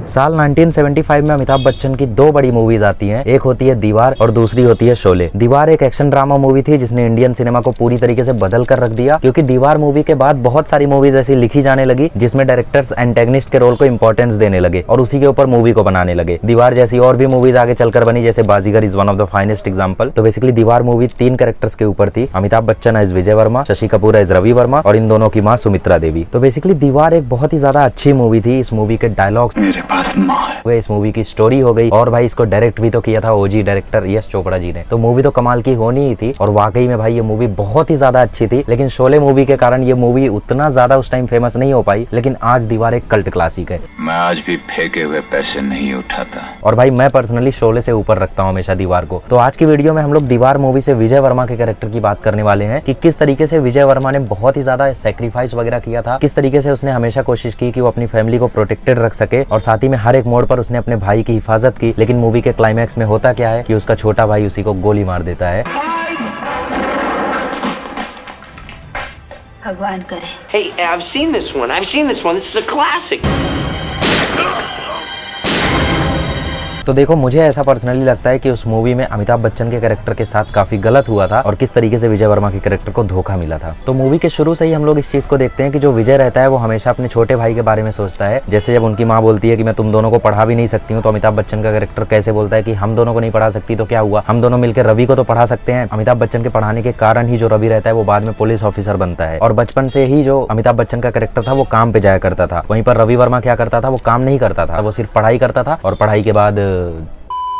साल 1975 में अमिताभ बच्चन की दो बड़ी मूवीज आती हैं। एक होती है दीवार और दूसरी होती है शोले। दीवार एक एक्शन ड्रामा मूवी थी जिसने इंडियन सिनेमा को पूरी तरीके से बदल कर रख दिया, क्योंकि दीवार मूवी के बाद बहुत सारी मूवीज ऐसी लिखी जाने लगी जिसमें डायरेक्टर्स एंटेगनिस्ट के रोल को इंपॉर्टेंस देने लगे और उसी के ऊपर मूवी को बनाने लगे। दीवार जैसी और भी मूवीज आगे चलकर बनी, जैसे Baazigar is one of the finest example. तो बेसिकली दीवार मूवी 3 कैरेक्टर्स के ऊपर थी, अमिताभ बच्चन एज विजय वर्मा, शशि कपूर एज रवि वर्मा और इन दोनों की मां सुमित्रा देवी। तो बेसिकली दीवार एक बहुत ही ज्यादा अच्छी मूवी थी। इस मूवी के डायलॉग्स, मेरे पास मां है, इस मूवी की स्टोरी हो गई, और भाई इसको डायरेक्ट भी तो किया था ओजी डायरेक्टर यश चोपड़ा जी ने। तो मूवी तो कमाल की होनी ही थी और वाकई में भाई ये मूवी बहुत ही ज्यादा अच्छी थी। लेकिन शोले मूवी के कारण ये मूवी उतना ज्यादा उस टाइम फेमस नहीं हो पाई, लेकिन आज दीवार एक कल्ट क्लासिक है। मैं आज भी फेंके हुए पैसे नहीं उठाता, और भाई मैं पर्सनली शोले से ऊपर रखता हूँ हमेशा दीवार को। तो आज की वीडियो में हम लोग दीवार मूवी से विजय वर्मा के कैरेक्टर की बात करने वाले हैं कि किस तरीके से विजय वर्मा ने बहुत ही ज्यादा सैक्रिफाइस वगैरह किया था, किस तरीके से उसने हमेशा कोशिश की कि वो अपनी फैमिली को प्रोटेक्टेड रख सके, और साथ ही में हर एक मोड़ पर उसने अपने भाई की हिफाजत की। लेकिन मूवी के क्लाइमैक्स में होता क्या है कि उसका छोटा भाई उसी को गोली मार देता है। भगवान करे। Hey, I've seen this one. This is a classic. तो देखो, मुझे ऐसा पर्सनली लगता है कि उस मूवी में अमिताभ बच्चन के कैरेक्टर के साथ काफी गलत हुआ था और किस तरीके से विजय वर्मा के कैरेक्टर को धोखा मिला था। तो मूवी के शुरू से ही हम लोग इस चीज को देखते हैं कि जो विजय रहता है वो हमेशा अपने छोटे भाई के बारे में सोचता है। जैसे जब उनकी माँ बोलती है कि मैं तुम दोनों को पढ़ा भी नहीं सकती हूँ, तो अमिताभ बच्चन का कैरेक्टर कैसे बोलता है कि हम दोनों को नहीं पढ़ा सकती तो क्या हुआ, हम दोनों मिलकर रवि को तो पढ़ा सकते हैं। अमिताभ बच्चन के पढ़ाने के कारण ही जो रवि रहता है वो बाद में पुलिस ऑफिसर बनता है। और बचपन से ही जो अमिताभ बच्चन का कैरेक्टर था वो काम पे जाया करता था, वहीं पर रवि वर्मा क्या करता था, वो काम नहीं करता था, वो सिर्फ पढ़ाई करता था। और पढ़ाई के बाद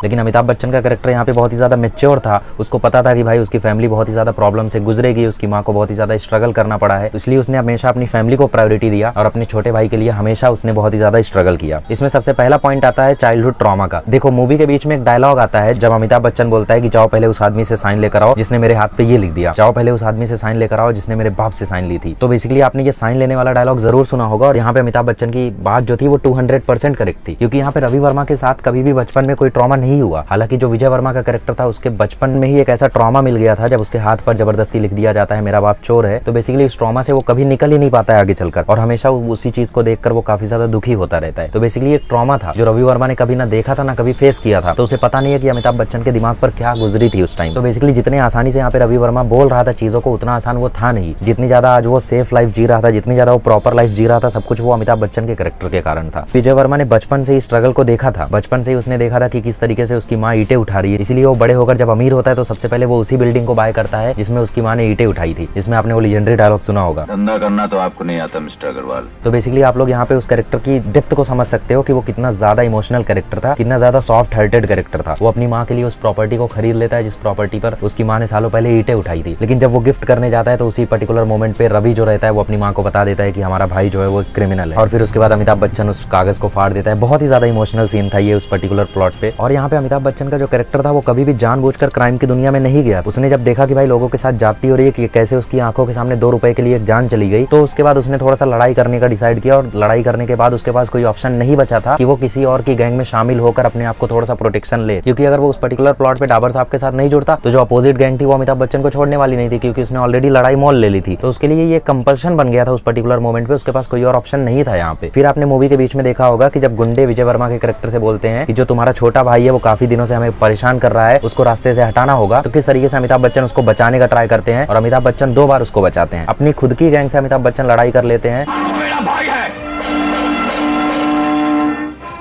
लेकिन अमिताभ बच्चन का कैरेक्टर यहाँ पे बहुत ही ज्यादा मैच्योर था। उसको पता था कि भाई उसकी फैमिली बहुत ही ज्यादा प्रॉब्लम से गुजरेगी, उसकी माँ को बहुत ही ज्यादा स्ट्रगल करना पड़ा है, इसलिए उसने हमेशा अपनी फैमिली को प्रायोरिटी दिया और अपने छोटे भाई के लिए हमेशा उसने बहुत ही ज्यादा स्ट्रगल किया। इसमें सबसे पहला पॉइंट आता है चाइल्डहुड ट्रॉमा का। देखो, मूवी के बीच में एक डायलॉग आता है जब अमिताभ बच्चन बोलता है कि जाओ पहले उस आदमी से साइन लेकर आओ जिसने मेरे हाथ पे ये लिख दिया, जाओ पहले उस आदमी से साइन लेकर आओ जिसने मेरे बाप से साइन ली थी। तो बेसिकली आपने ये साइन लेने वाला डायलॉग जरूर सुना होगा, और यहाँ पे अमिताभ बच्चन की बात जो थी वो 200% करेक्ट थी, क्योंकि यहाँ पे रवि वर्मा के साथ कभी भी बचपन में कोई ट्रॉमा नहीं हुआ। हालांकि जो विजय वर्मा का कैरेक्टर था उसके बचपन में ही एक ऐसा ट्रॉमा मिल गया था जब उसके हाथ पर जबरदस्ती लिख दिया जाता है मेरा बाप चोर है। तो बेसिकली उस ट्रॉमा से वो कभी निकल ही नहीं पाता है आगे चलकर, और हमेशा उसी चीज को देखकर वो काफी ज्यादा दुखी होता रहता है। तो बेसिकली एक ट्रॉमा था जो रवि वर्मा ने कभी ना देखा था ना कभी फेस किया था, तो उसे पता नहीं है कि अमिताभ बच्चन के दिमाग पर क्या गुजरी थी उस टाइम। तो बेसिकली जितने आसानी से यहाँ पे रवि वर्मा बोल रहा था चीजों को, उतना आसान वो था नहीं। जितनी ज्यादा आज वो सेफ लाइफ जी रहा था, जितनी ज्यादा वो प्रॉपर लाइफ जी रहा था, सब कुछ वो अमिताभ बच्चन के कैरेक्टर के कारण था। विजय वर्मा ने बचपन से ही स्ट्रगल को देखा था, बचपन से ही उसने देखा था कि किस तरीके से उसकी माँ ईंटें उठा रही है, इसलिए वो बड़े होकर जब अमीर होता है तो सबसे पहले वो उसी बिल्डिंग को बाय करता है जिसमें उसकी माँ ने ईंटें उठाई थी, जिसमें आपने वो लेजेंडरी डायलॉग सुना होगा, धंधा करना तो आपको नहीं आता मिस्टर अग्रवाल। तो बेसिकली आप लोग यहाँ पे उस कैरेक्टर की डेप्थ को समझ सकते हो कि वो कितना ज्यादा इमोशनल कैरेक्टर था, कितना ज्यादा सॉफ्ट हार्टेड कैरेक्टर था। वो अपनी माँ के लिए उस प्रॉपर्टी को खरीद लेता है जिस प्रॉपर्टी पर उसकी माँ ने सालों पहले ईंटें उठाई थी। लेकिन जब वो गिफ्ट करने जाता है तो उसी पर्टिकुलर मोमेंट पे रवि जो रहता है वो अपनी माँ को बता देता है कि हमारा भाई जो है वो क्रिमिनल है, और फिर उसके बाद अमिताभ बच्चन उस कागज को फाड़ देता है। बहुत ही ज्यादा इमोशनल सीन था ये उस पर्टिकुलर प्लॉट पे। और यहाँ पे अमिताभ बच्चन का जो कैरेक्टर था वो कभी भी जानबूझकर क्राइम की दुनिया में नहीं गया। उसने जब देखा कि भाई लोगों के साथ जाती हो रही है कि कैसे उसकी आंखों के सामने 2 रुपए के लिए एक जान चली गई, तो उसके बाद उसने थोड़ा सा लड़ाई करने का डिसाइड किया, और लड़ाई करने के बाद उसके पास कोई ऑप्शन नहीं बचा था कि वो किसी और की गैंग में शामिल होकर अपने आप को थोड़ा सा प्रोटेक्शन ले, क्योंकि अगर वो उस पर्टिकुलर प्लॉट पे डाबर साहब के साथ नहीं जुड़ता तो जो अपोजिट गैंग थी वो अमिताभ बच्चन को छोड़ने वाली नहीं थी, क्योंकि उसने ऑलरेडी लड़ाई मोल ले ली थी। तो उसके लिए ये कंपल्शन बन गया था उस पर्टिकुलर मोमेंट पे, उसके पास कोई और ऑप्शन नहीं था यहाँ पे। फिर आपने मूवी के बीच में देखा होगा कि जब गुंडे विजय वर्मा के कैरेक्टर से बोलते हैं कि जो तुम्हारा छोटा भाई है वो काफी दिनों से हमें परेशान कर रहा है, उसको रास्ते से हटाना होगा, तो किस तरीके से अमिताभ बच्चन उसको बचाने का ट्राई करते हैं, और अमिताभ बच्चन 2 बार उसको बचाते हैं। अपनी खुद की गैंग से अमिताभ बच्चन लड़ाई कर लेते हैं, मेरा भाई है,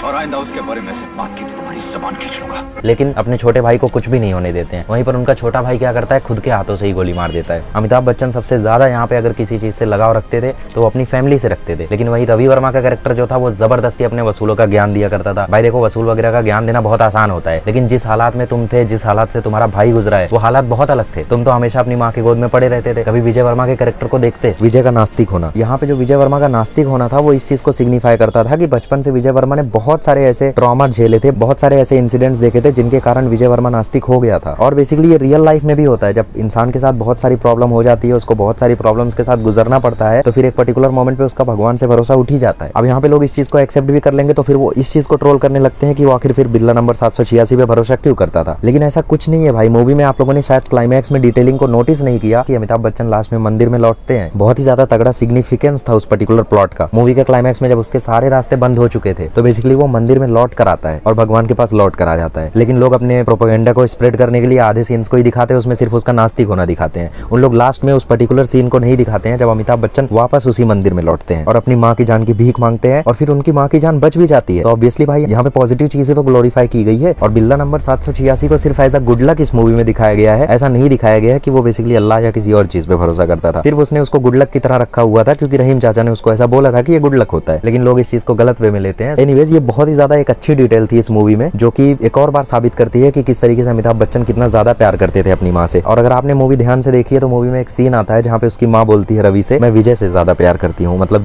और आइंदा उसके बारे में से बात की तो तुम्हारी ज़बान खींच लूंगा, लेकिन अपने छोटे भाई को कुछ भी नहीं होने देते हैं। वहीं पर उनका छोटा भाई क्या करता है, खुद के हाथों से ही गोली मार देता है। अमिताभ बच्चन सबसे ज्यादा यहाँ पे अगर किसी चीज से लगाव रखते थे तो वो अपनी फैमिली से रखते थे, लेकिन वही रवि वर्मा का कैरेक्टर जो था वो जबरदस्ती अपने वसूलों का ज्ञान दिया करता था। भाई देखो, वसूल वगैरह का ज्ञान देना बहुत आसान होता है, लेकिन जिस हालात में तुम थे, जिस हालात से तुम्हारा भाई गुजरा है, वो हालात बहुत अलग थे। तुम तो हमेशा अपनी माँ की गोद में पड़े रहते थे, कभी विजय वर्मा के कैरेक्टर को देखते। विजय का नास्तिक होना, यहाँ पे जो विजय वर्मा का नास्तिक होना था वो इस चीज को सिग्निफाई करता था कि बचपन से विजय वर्मा ने बहुत सारे ऐसे ट्रॉमा झेले थे, बहुत सारे ऐसे इंसिडेंट्स देखे थे जिनके कारण विजय वर्मा नास्तिक हो गया था। और बेसिकली ये रियल लाइफ में भी होता है, जब इंसान के साथ बहुत सारी प्रॉब्लम हो जाती है, उसको बहुत सारी प्रॉब्लम्स के साथ गुजरना पड़ता है, तो फिर एक पर्टिकुलर मोमेंट पे उसका भगवान से भरोसा उठ ही जाता है। अब यहाँ पे लोग इस चीज को एक्सेप्ट भी कर लेंगे तो फिर वो इस चीज को ट्रोल करने लगते हैं कि वो आखिर फिर बिल्ला नंबर 786 पे भरोसा क्यों करता था। लेकिन ऐसा कुछ नहीं है भाई। मूवी में आप लोगों ने शायद क्लाइमैक्स में डिटेलिंग को नोटिस नहीं किया कि अमिताभ बच्चन लास्ट में मंदिर में लौटते हैं। बहुत ही ज्यादा तगड़ा सिग्निफिकेंस था उस पर्टिकुलर प्लॉट का। मूवी के क्लाइमैक्स में जब उसके सारे रास्ते बंद हो चुके थे तो बेसिकली वो मंदिर में लौट कर आता है और भगवान के पास लौट कर आ जाता है। लेकिन लोग अपने प्रोपेगेंडा को स्प्रेड करने के लिए आधे सीन्स को ही दिखाते हैं, उसमें सिर्फ उसका नास्तिक होना दिखाते हैं। उन लोग लास्ट में उस पर्टिकुलर सीन को नहीं दिखाते हैं जब अमिताभ बच्चन वापस उसी मंदिर में लौटते हैं और अपनी माँ की जान की भीख मांगते हैं और फिर उनकी माँ की जान बच भी जाती है। तो ऑब्वियसली भाई यहाँ पे पॉजिटिव चीजें तो ग्लोरीफाई की गई है। और बिल्ला नंबर 786 को सिर्फ एज अ गुड लक इस मूवी में दिखाया गया है। ऐसा नहीं दिखाया गया है कि वो बेसिकली अल्लाह या किसी और चीज पे भरोसा करता था। सिर्फ उसने उसको गुड लक की तरह रखा हुआ था क्योंकि रहीम चाचा ने उसको ऐसा बोला था कि ये गुड लक होता है। लेकिन लोग इस चीज को गलत वे में लेते हैं। एनीवेज, ये बहुत ही ज्यादा एक अच्छी डिटेल थी इस मूवी में, जो कि एक और बार साबित करती है कि किस तरीके से अमिताभ बच्चन कितना ज्यादा प्यार करते थे अपनी माँ से। और अगर आपने मूवी ध्यान से देखी है तो मूवी में एक सीन आता है जहाँ पे उसकी माँ बोलती है रवि से, मैं विजय से ज्यादा प्यार करती हूँ। मतलब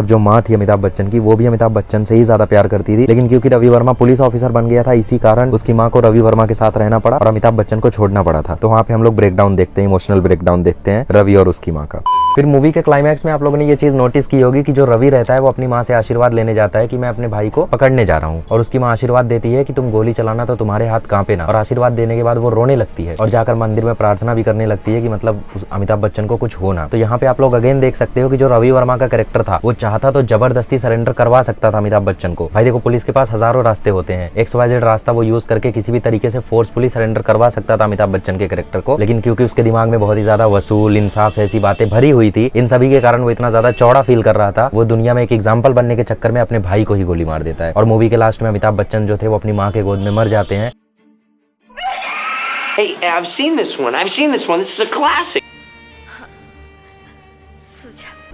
जो माँ थी अमिताभ बच्चन की, वो भी अमिताभ बच्चन से ही ज्यादा प्यार करती थी। लेकिन क्योंकि रवि वर्मा पुलिस ऑफिसर बन गया था, इसी कारण उसकी माँ को रवि वर्मा के साथ रहना पड़ा और अमिताभ बच्चन को छोड़ना पड़ा था। तो वहाँ पे हम लोग ब्रेकडाउन देखते हैं, इमोशनल ब्रेकडाउन देखते हैं रवि और उसकी माँ का। फिर मूवी के क्लाइमैक्स में आप लोगों ने ये चीज नोटिस की होगी कि जो रवि रहता है वो अपनी माँ से आशीर्वाद लेने जाता है कि मैं अपने भाई को पकड़ने जा रहा हूँ, और उसकी माँ आशीर्वाद देती है कि तुम गोली चलाना तो तुम्हारे हाथ कांपे ना। और आशीर्वाद देने के बाद वो रोने लगती है और जाकर मंदिर में प्रार्थना भी करने लगती है कि मतलब अमिताभ बच्चन को कुछ हो ना। तो यहाँ पे आप लोग अगेन देख सकते हो कि जो रवि वर्मा का कैरेक्टर था वो चाहता तो जबरदस्ती सरेंडर करवा सकता था अमिताभ बच्चन को। भाई देखो, पुलिस के पास हजारों रास्ते होते हैं, XYZ रास्ता वो यूज करके किसी भी तरीके से फोर्सफुली सरेंडर करवा सकता था अमिताभ बच्चन के कैरेक्टर को। लेकिन क्योंकि उसके दिमाग में बहुत ही ज्यादा वसूल, इंसाफ ऐसी बातें भरी हुई थी, इन सभी के कारण वो इतना ज्यादा चौड़ा फील कर रहा था, वो दुनिया में एक एग्जाम्पल बनने के चक्कर में अपने भाई को ही गोली मार देता है। और मूवी के लास्ट में अमिताभ बच्चन जो थे वो अपनी माँ के गोद में मर जाते हैं। Hey, I've seen this one. I've seen this one. This is a classic.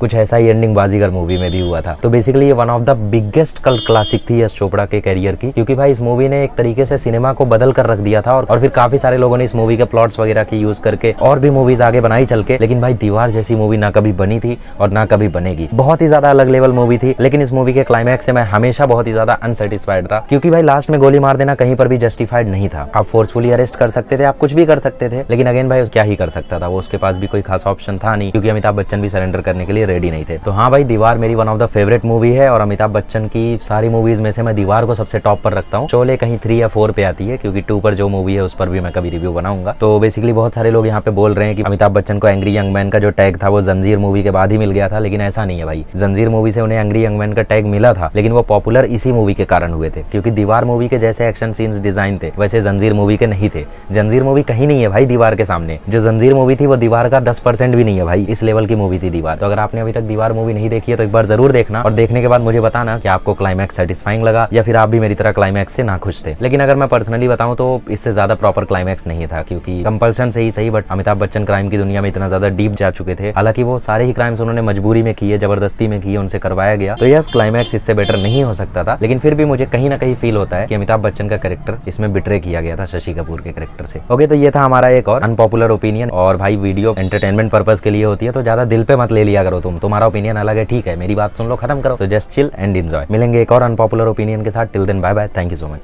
कुछ ऐसा ही एंडिंग बाजीगर मूवी में भी हुआ था। तो बेसिकली ये one of the biggest cult classic थी यश चोपड़ा के करियर की, क्योंकि भाई इस मूवी ने एक तरीके से सिनेमा को बदल कर रख दिया था। और फिर काफी सारे लोगों ने इस मूवी के प्लॉट्स वगैरह की यूज करके और भी मूवीज आगे बनाई चल के। लेकिन भाई दीवार जैसी मूवी ना कभी बनी थी और ना कभी बनेगी। बहुत ही ज्यादा अलग लेवल मूवी थी। लेकिन इस मूवी के क्लाइमैक्स से मैं हमेशा बहुत ही ज्यादा अनसेटिस्फाइड था, क्योंकि भाई लास्ट में गोली मार देना कहीं पर भी जस्टिफाइड नहीं था। आप फोर्सफुली अरेस्ट कर सकते थे, आप कुछ भी कर सकते थे, लेकिन अगेन भाई क्या ही कर सकता था वो, उसके पास भी कोई खास ऑप्शन था नहीं, क्योंकि अमिताभ बच्चन भी सरेंडर करने के लिए रेडी नहीं थे। तो हाँ भाई, दीवार मेरी one of the favourite movie है और अमिताभ बच्चन की सारी मूवीज में से मैं दीवार को सबसे टॉप पर रखता हूँ। शोले कहीं 3 या 4 पे आती है, क्योंकि 2 पर जो मूवी है उस पर भी मैं कभी रिव्यू बनाऊंगा। तो बेसिकली बहुत सारे लोग यहाँ पे बोल रहे हैं कि अमिताभ बच्चन को एंग्री यंग मैन का जो टैग था वो जंजीर मूवी के बाद ही मिल गया था, लेकिन ऐसा नहीं है भाई। जंजीर मूवी से उन्हें एंग्री यंग मैन का टैग मिला था, लेकिन वो पॉपुलर इसी मूवी के कारण हुए थे, क्योंकि दीवार मूवी के जैसे एक्शन सीन्स डिजाइन थे वैसे जंजीर मूवी के नहीं थे। जंजीर मूवी कहीं नहीं है भाई दीवार के सामने। जो जंजीर मूवी थी वो दीवार का 10% भी नहीं है भाई, इस लेवल की मूवी थी दीवार। तो अगर आपने अभी तक दीवार मूवी नहीं देखी है तो एक बार जरूर देखना, और देखने के बाद मुझे बताना कि आपको क्लाइमैक्स सेटिस्फाइंग लगा या फिर आप भी मेरी तरह क्लाइमैक्स से नाखुश थे। लेकिन अगर मैं पर्सनली बताऊं तो इससे ज्यादा प्रॉपर क्लाइमैक्स नहीं था, क्योंकि कंपल्शन से ही सही, बट अमिताभ बच्चन क्राइम की दुनिया में इतना ज्यादा डीप जा चुके थे। हालांकि वो सारे ही क्राइम्स उन्होंने मजबूरी में किए, जबरदस्ती में किए, उनसे करवाया गया। तो यस, क्लाइमैक्स इससे बेटर नहीं हो सकता था, लेकिन फिर भी मुझे कहीं ना कहीं फील होता है कि अमिताभ बच्चन का कैरेक्टर इसमें बिट्रे किया गया था शशि कपूर के कैरेक्टर से। ओके, तो ये था हमारा एक और अनपॉपुलर ओपिनियन। और भाई वीडियो एंटरटेनमेंट पर्पज के लिए होती है, तो ज्यादा दिल पे मत ले लिया करो। तुम्हारा ओपिनियन अलग है, ठीक है, मेरी बात सुन लो, खत्म करो। तो जस्ट चिल एंड एंजॉय। मिलेंगे एक और अनपॉपुलर ओपिनियन के साथ। Till then bye bye, thank you so much.